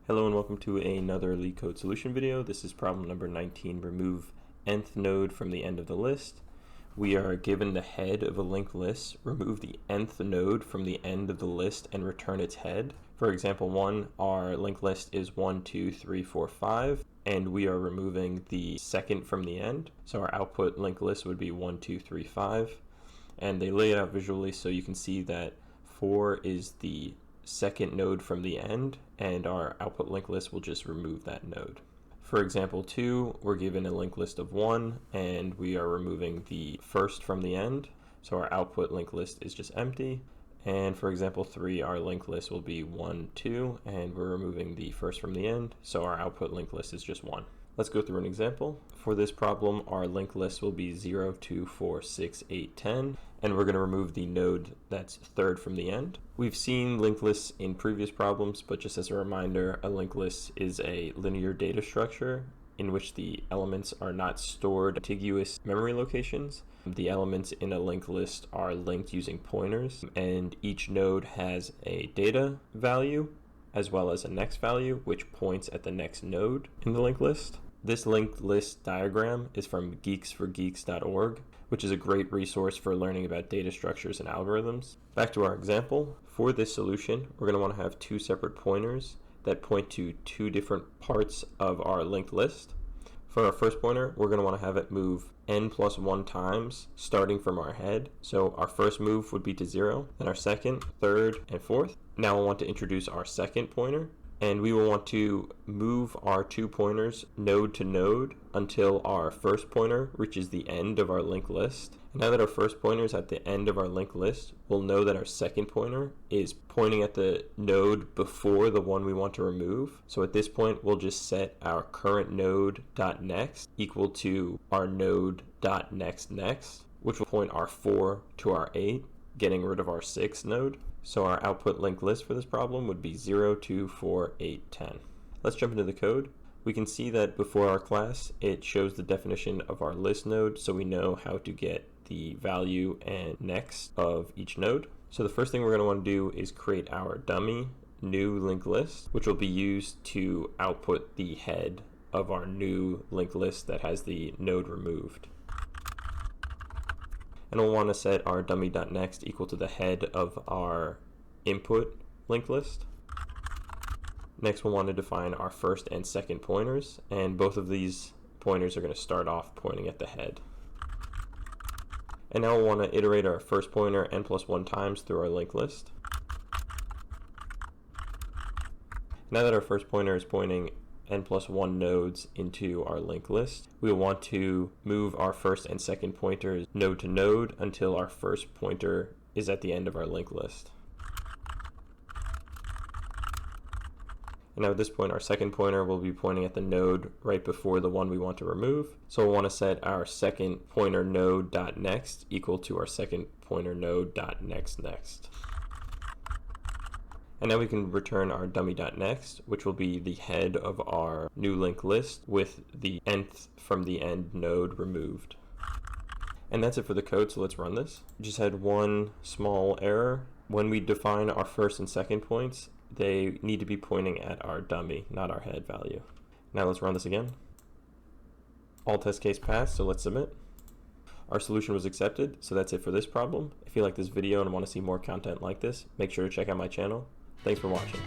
Hello and welcome to another LeetCode solution video. This is problem number 19, remove nth node from the end of the list. We are given the head of a linked list, remove the nth node from the end of the list and return its head. For example 1, our linked list is 1, 2, 3, 4, 5, and we are removing the second from the end. So our output linked list would be 1, 2, 3, 5. And they lay it out visually so you can see that 4 is the second node from the end, and our output linked list will just remove that node. For example 2, we're given a linked list of 1 and we are removing the first from the end, so our output linked list is just empty. And for example 3, our linked list will be 1, 2, and we're removing the first from the end, so our output linked list is just 1. Let's go through an example. For this problem, our linked list will be 0, 2, 4, 6, 8, 10, and we're going to remove the node that's third from the end. We've seen linked lists in previous problems, but just as a reminder, a linked list is a linear data structure in which the elements are not stored in contiguous memory locations. The elements in a linked list are linked using pointers, and each node has a data value as well as a next value, which points at the next node in the linked list. This linked list diagram is from geeksforgeeks.org, which is a great resource for learning about data structures and algorithms. Back to our example. For this solution, we're going to want to have two separate pointers that point to two different parts of our linked list. For our first pointer, we're going to want to have it move n plus 1 times, starting from our head. So our first move would be to 0, then our second, third, and fourth. Now we'll want to introduce our second pointer, and we will want to move our two pointers node to node until our first pointer reaches the end of our linked list. And now that our first pointer is at the end of our linked list, we'll know that our second pointer is pointing at the node before the one we want to remove. So at this point, we'll just set our current node.next equal to our node.nextNext, which will point our 4 to our 8, getting rid of our 6 node. So our output linked list for this problem would be 0, 2, 4, 8, 10. Let's jump into the code. We can see that before our class, it shows the definition of our list node, so we know how to get the value and next of each node. So the first thing we're going to want to do is create our dummy new linked list, which will be used to output the head of our new linked list that has the node removed. And we'll want to set our dummy.next equal to the head of our input linked list. Next, we'll want to define our first and second pointers, and both of these pointers are going to start off pointing at the head. And now we'll want to iterate our first pointer n plus 1 times through our linked list. Now that our first pointer is pointing n plus 1 nodes into our linked list, we will want to move our first and second pointers node to node until our first pointer is at the end of our linked list. And now at this point, our second pointer will be pointing at the node right before the one we want to remove. So we'll want to set our second pointer node.next equal to our second pointer node.nextNext. And now we can return our dummy.next, which will be the head of our new linked list with the nth from the end node removed. And that's it for the code, so let's run this. We just had one small error. When we define our first and second points, they need to be pointing at our dummy, not our head value. Now let's run this again. All test case passed, so let's submit. Our solution was accepted, so that's it for this problem. If you like this video and want to see more content like this, make sure to check out my channel. Thanks for watching.